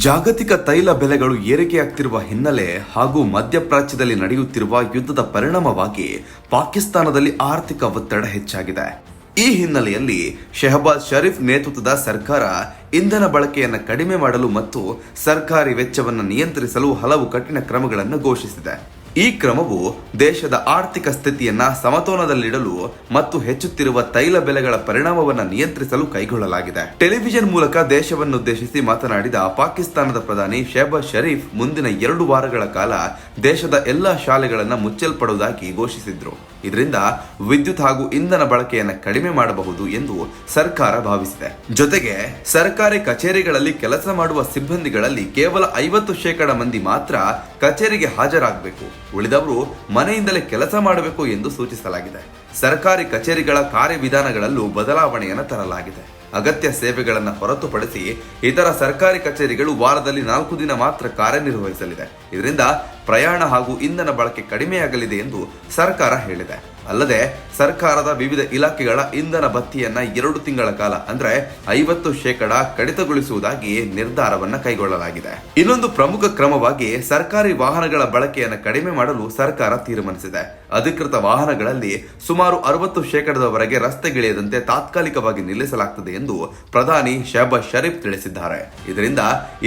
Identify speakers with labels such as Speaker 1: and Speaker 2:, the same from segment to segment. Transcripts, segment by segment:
Speaker 1: ಜಾಗತಿಕ ತೈಲ ಬೆಲೆಗಳು ಏರಿಕೆಯಾಗ್ತಿರುವ ಹಿನ್ನೆಲೆ ಹಾಗೂ ಮಧ್ಯಪ್ರಾಚ್ಯದಲ್ಲಿ ನಡೆಯುತ್ತಿರುವ ಯುದ್ಧದ ಪರಿಣಾಮವಾಗಿ ಪಾಕಿಸ್ತಾನದಲ್ಲಿ ಆರ್ಥಿಕ ಒತ್ತಡ ಹೆಚ್ಚಾಗಿದೆ. ಈ ಹಿನ್ನೆಲೆಯಲ್ಲಿ ಶಹಬಾಜ್ ಶರೀಫ್ ನೇತೃತ್ವದ ಸರ್ಕಾರ ಇಂಧನ ಬಳಕೆಯನ್ನು ಕಡಿಮೆ ಮಾಡಲು ಮತ್ತು ಸರ್ಕಾರಿ ವೆಚ್ಚವನ್ನು ನಿಯಂತ್ರಿಸಲು ಹಲವು ಕಠಿಣ ಕ್ರಮಗಳನ್ನು ಘೋಷಿಸಿದೆ. ಈ ಕ್ರಮವು ದೇಶದ ಆರ್ಥಿಕ ಸ್ಥಿತಿಯನ್ನ ಸಮತೋಲನದಲ್ಲಿಡಲು ಮತ್ತು ಹೆಚ್ಚುತ್ತಿರುವ ತೈಲ ಬೆಲೆಗಳ ಪರಿಣಾಮವನ್ನು ನಿಯಂತ್ರಿಸಲು ಕೈಗೊಳ್ಳಲಾಗಿದೆ. ಟೆಲಿವಿಷನ್ ಮೂಲಕ ದೇಶವನ್ನುದ್ದೇಶಿಸಿ ಮಾತನಾಡಿದ ಪಾಕಿಸ್ತಾನದ ಪ್ರಧಾನಿ ಶಹಬಾಜ್ ಶರೀಫ್ ಮುಂದಿನ 2 ವಾರಗಳ ಕಾಲ ದೇಶದ ಎಲ್ಲಾ ಶಾಲೆಗಳನ್ನು ಮುಚ್ಚಲ್ಪಡುವುದಾಗಿ ಘೋಷಿಸಿದ್ರು. ಇದರಿಂದ ವಿದ್ಯುತ್ ಹಾಗೂ ಇಂಧನ ಬಳಕೆಯನ್ನು ಕಡಿಮೆ ಮಾಡಬಹುದು ಎಂದು ಸರ್ಕಾರ ಭಾವಿಸಿದೆ. ಜೊತೆಗೆ ಸರ್ಕಾರಿ ಕಚೇರಿಗಳಲ್ಲಿ ಕೆಲಸ ಮಾಡುವ ಸಿಬ್ಬಂದಿಗಳಲ್ಲಿ ಕೇವಲ 50% ಮಂದಿ ಮಾತ್ರ ಕಚೇರಿಗೆ ಹಾಜರಾಗಬೇಕು, ಉಳಿದವರು ಮನೆಯಿಂದಲೇ ಕೆಲಸ ಮಾಡಬೇಕು ಎಂದು ಸೂಚಿಸಲಾಗಿದೆ. ಸರ್ಕಾರಿ ಕಚೇರಿಗಳ ಕಾರ್ಯವಿಧಾನಗಳಲ್ಲೂ ಬದಲಾವಣೆಯನ್ನು ತರಲಾಗಿದೆ. ಅಗತ್ಯ ಸೇವೆಗಳನ್ನು ಹೊರತುಪಡಿಸಿ ಇತರ ಸರ್ಕಾರಿ ಕಚೇರಿಗಳು ವಾರದಲ್ಲಿ 4 ದಿನ ಮಾತ್ರ ಕಾರ್ಯನಿರ್ವಹಿಸಲಿದೆ. ಇದರಿಂದ ಪ್ರಯಾಣ ಹಾಗೂ ಇಂಧನ ಬಳಕೆ ಕಡಿಮೆಯಾಗಲಿದೆ ಎಂದು ಸರ್ಕಾರ ಹೇಳಿದೆ. ಅಲ್ಲದೆ ಸರ್ಕಾರದ ವಿವಿಧ ಇಲಾಖೆಗಳ ಇಂಧನ ಭತ್ಯೆಯನ್ನ 2 ತಿಂಗಳ ಕಾಲ ಅಂದ್ರೆ 50% ಕಡಿತಗೊಳಿಸುವುದಾಗಿ ನಿರ್ಧಾರವನ್ನ ಕೈಗೊಳ್ಳಲಾಗಿದೆ. ಇನ್ನೊಂದು ಪ್ರಮುಖ ಕ್ರಮವಾಗಿ ಸರ್ಕಾರಿ ವಾಹನಗಳ ಬಳಕೆಯನ್ನು ಕಡಿಮೆ ಮಾಡಲು ಸರ್ಕಾರ ತೀರ್ಮಾನಿಸಿದೆ. ಅಧಿಕೃತ ವಾಹನಗಳಲ್ಲಿ ಸುಮಾರು 60%ವರೆಗೆ ರಸ್ತೆಗಿಳಿಯದಂತೆ ತಾತ್ಕಾಲಿಕವಾಗಿ ನಿಲ್ಲಿಸಲಾಗುತ್ತದೆ ಎಂದು ಪ್ರಧಾನಿ ಶಹಬಾಜ್ ಶರೀಫ್ ತಿಳಿಸಿದ್ದಾರೆ. ಇದರಿಂದ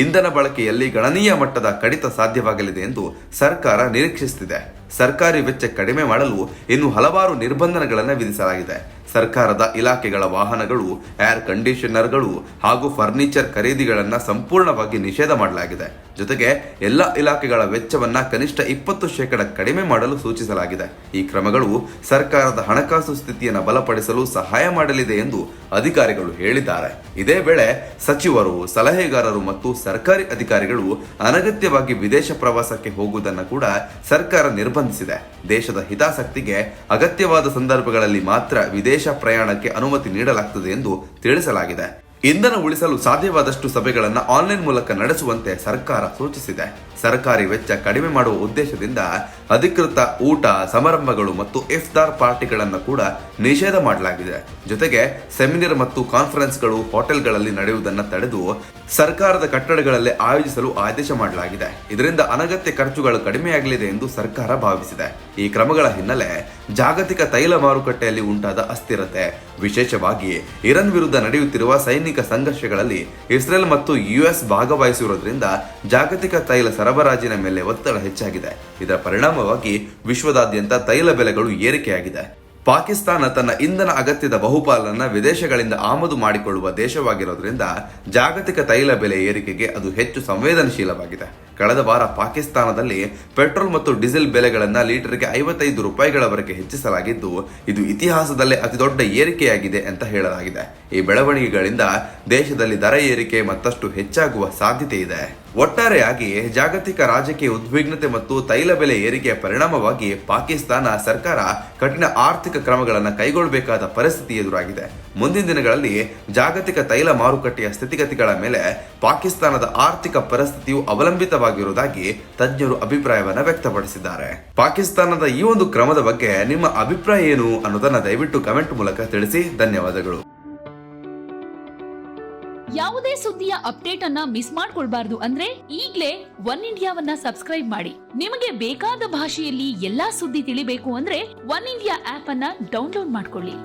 Speaker 1: ಇಂಧನ ಬಳಕೆಯಲ್ಲಿ ಗಣನೀಯ ಮಟ್ಟದ ಕಡಿತ ಸಾಧ್ಯವಾಗಲಿದೆ ಎಂದು ಸರ್ಕಾರ ನಿರೀಕ್ಷಿಸುತ್ತಿದೆ. ಸರ್ಕಾರಿ ವೆಚ್ಚ ಕಡಿಮೆ ಮಾಡಲು ಇನ್ನು ಹಲವಾರು ನಿರ್ಬಂಧಗಳನ್ನು ವಿಧಿಸಲಾಗಿದೆ. ಸರ್ಕಾರದ ಇಲಾಖೆಗಳ ವಾಹನಗಳು, ಏರ್ ಕಂಡೀಷನರ್ಗಳು ಹಾಗೂ ಫರ್ನಿಚರ್ ಖರೀದಿಗಳನ್ನು ಸಂಪೂರ್ಣವಾಗಿ ನಿಷೇಧ ಮಾಡಲಾಗಿದೆ. ಜೊತೆಗೆ ಎಲ್ಲ ಇಲಾಖೆಗಳ ವೆಚ್ಚವನ್ನ ಕನಿಷ್ಠ 20% ಕಡಿಮೆ ಮಾಡಲು ಸೂಚಿಸಲಾಗಿದೆ. ಈ ಕ್ರಮಗಳು ಸರ್ಕಾರದ ಹಣಕಾಸು ಸ್ಥಿತಿಯನ್ನು ಬಲಪಡಿಸಲು ಸಹಾಯ ಮಾಡಲಿದೆ ಎಂದು ಅಧಿಕಾರಿಗಳು ಹೇಳಿದ್ದಾರೆ. ಇದೇ ವೇಳೆ ಸಚಿವರು, ಸಲಹೆಗಾರರು ಮತ್ತು ಸರ್ಕಾರಿ ಅಧಿಕಾರಿಗಳು ಅನಗತ್ಯವಾಗಿ ವಿದೇಶ ಪ್ರವಾಸಕ್ಕೆ ಹೋಗುವುದನ್ನು ಕೂಡ ಸರ್ಕಾರ ನಿರ್ಬಂಧಿಸಿದೆ. ದೇಶದ ಹಿತಾಸಕ್ತಿಗೆ ಅಗತ್ಯವಾದ ಸಂದರ್ಭಗಳಲ್ಲಿ ಮಾತ್ರ ವಿದೇಶ ಪ್ರಯಾಣಕ್ಕೆ ಅನುಮತಿ ನೀಡಲಾಗುತ್ತದೆ ಎಂದು ತಿಳಿಸಲಾಗಿದೆ. ಇಂಧನ ಉಳಿಸಲು ಸಾಧ್ಯವಾದಷ್ಟು ಸಭೆಗಳನ್ನು ಆನ್ಲೈನ್ ಮೂಲಕ ನಡೆಸುವಂತೆ ಸರ್ಕಾರ ಸೂಚಿಸಿದೆ. ಸರ್ಕಾರಿ ವೆಚ್ಚ ಕಡಿಮೆ ಮಾಡುವ ಉದ್ದೇಶದಿಂದ ಅಧಿಕೃತ ಊಟ, ಸಮಾರಂಭಗಳು ಮತ್ತು ಇಫ್ತಾರ್ ಪಾರ್ಟಿಗಳನ್ನು ಕೂಡ ನಿಷೇಧ ಮಾಡಲಾಗಿದೆ. ಜೊತೆಗೆ ಸೆಮಿನಾರ್ ಮತ್ತು ಕಾನ್ಫರೆನ್ಸ್ಗಳು ಹೋಟೆಲ್ಗಳಲ್ಲಿ ನಡೆಯುವುದನ್ನು ತಡೆದು ಸರ್ಕಾರದ ಕಟ್ಟಡಗಳಲ್ಲೇ ಆಯೋಜಿಸಲು ಆದೇಶ ಮಾಡಲಾಗಿದೆ. ಇದರಿಂದ ಅನಗತ್ಯ ಖರ್ಚುಗಳು ಕಡಿಮೆಯಾಗಲಿದೆ ಎಂದು ಸರ್ಕಾರ ಭಾವಿಸಿದೆ. ಈ ಕ್ರಮಗಳ ಹಿನ್ನೆಲೆ ಜಾಗತಿಕ ತೈಲ ಮಾರುಕಟ್ಟೆಯಲ್ಲಿ ಉಂಟಾದ ಅಸ್ಥಿರತೆ, ವಿಶೇಷವಾಗಿ ಇರಾನ್ ವಿರುದ್ಧ ನಡೆಯುತ್ತಿರುವ ಸೈನಿಕ ಸಂಘರ್ಷಗಳಲ್ಲಿ ಇಸ್ರೇಲ್ ಮತ್ತು ಯುಎಸ್ ಭಾಗವಹಿಸಿರುವುದರಿಂದ ಜಾಗತಿಕ ತೈಲ ಸರಬರಾಜಿನ ಮೇಲೆ ಒತ್ತಡ ಹೆಚ್ಚಾಗಿದೆ. ಇದರ ಪರಿಣಾಮವಾಗಿ ವಿಶ್ವದಾದ್ಯಂತ ತೈಲ ಬೆಲೆಗಳು ಏರಿಕೆಯಾಗಿದೆ. ಪಾಕಿಸ್ತಾನ ತನ್ನ ಇಂಧನ ಅಗತ್ಯದ ಬಹುಪಾಲನ್ನ ವಿದೇಶಗಳಿಂದ ಆಮದು ಮಾಡಿಕೊಳ್ಳುವ ದೇಶವಾಗಿರೋದ್ರಿಂದ ಜಾಗತಿಕ ತೈಲ ಬೆಲೆ ಏರಿಕೆಗೆ ಅದು ಹೆಚ್ಚು ಸಂವೇದನಶೀಲವಾಗಿದೆ. ಕಳೆದ ವಾರ ಪಾಕಿಸ್ತಾನದಲ್ಲಿ ಪೆಟ್ರೋಲ್ ಮತ್ತು ಡೀಸೆಲ್ ಬೆಲೆಗಳನ್ನ ಲೀಟರ್ಗೆ 55 ರೂಪಾಯಿಗಳವರೆಗೆ ಹೆಚ್ಚಿಸಲಾಗಿದ್ದು, ಇದು ಇತಿಹಾಸದಲ್ಲೇ ಅತಿದೊಡ್ಡ ಏರಿಕೆಯಾಗಿದೆ ಅಂತ ಹೇಳಲಾಗಿದೆ. ಈ ಬೆಳವಣಿಗೆಗಳಿಂದ ದೇಶದಲ್ಲಿ ದರ ಏರಿಕೆ ಮತ್ತಷ್ಟು ಹೆಚ್ಚಾಗುವ ಸಾಧ್ಯತೆ ಇದೆ. ಒಟ್ಟಾರೆಯಾಗಿ ಜಾಗತಿಕ ರಾಜಕೀಯ ಉದ್ವಿಗ್ನತೆ ಮತ್ತು ತೈಲ ಬೆಲೆ ಏರಿಕೆಯ ಪರಿಣಾಮವಾಗಿ ಪಾಕಿಸ್ತಾನ ಸರ್ಕಾರ ಕಠಿಣ ಆರ್ಥಿಕ ಕ್ರಮಗಳನ್ನು ಕೈಗೊಳ್ಳಬೇಕಾದ ಪರಿಸ್ಥಿತಿ ಎದುರಾಗಿದೆ. ಮುಂದಿನ ದಿನಗಳಲ್ಲಿ ಜಾಗತಿಕ ತೈಲ ಮಾರುಕಟ್ಟೆಯ ಸ್ಥಿತಿಗತಿಗಳ ಮೇಲೆ ಪಾಕಿಸ್ತಾನದ ಆರ್ಥಿಕ ಪರಿಸ್ಥಿತಿಯು ಅವಲಂಬಿತವಾಗಿರುವುದಾಗಿ ತಜ್ಞರು ಅಭಿಪ್ರಾಯವನ್ನು ವ್ಯಕ್ತಪಡಿಸಿದ್ದಾರೆ. ಪಾಕಿಸ್ತಾನದ ಈ ಒಂದು ಕ್ರಮದ ಬಗ್ಗೆ ನಿಮ್ಮ ಅಭಿಪ್ರಾಯ ಏನು ಅನ್ನೋದನ್ನ ದಯವಿಟ್ಟು ಕಮೆಂಟ್ ಮೂಲಕ ತಿಳಿಸಿ. ಧನ್ಯವಾದಗಳು.
Speaker 2: ಯಾವುದೇ ಸುದ್ದಿಯ ಅಪ್ಡೇಟ್ ಅನ್ನ ಮಿಸ್ ಮಾಡ್ಕೊಳ್ಬಾರ್ದು ಅಂದ್ರೆ ಈಗ್ಲೇ ಒನ್ ಇಂಡಿಯಾವನ್ನ ಸಬ್ಸ್ಕ್ರೈಬ್ ಮಾಡಿ. ನಿಮಗೆ ಬೇಕಾದ ಭಾಷೆಯಲ್ಲಿ ಎಲ್ಲಾ ಸುದ್ದಿ ತಿಳಿಬೇಕು ಅಂದ್ರೆ ಒನ್ ಇಂಡಿಯಾ ಆಪ್ ಅನ್ನ ಡೌನ್ಲೋಡ್ ಮಾಡ್ಕೊಳ್ಳಿ.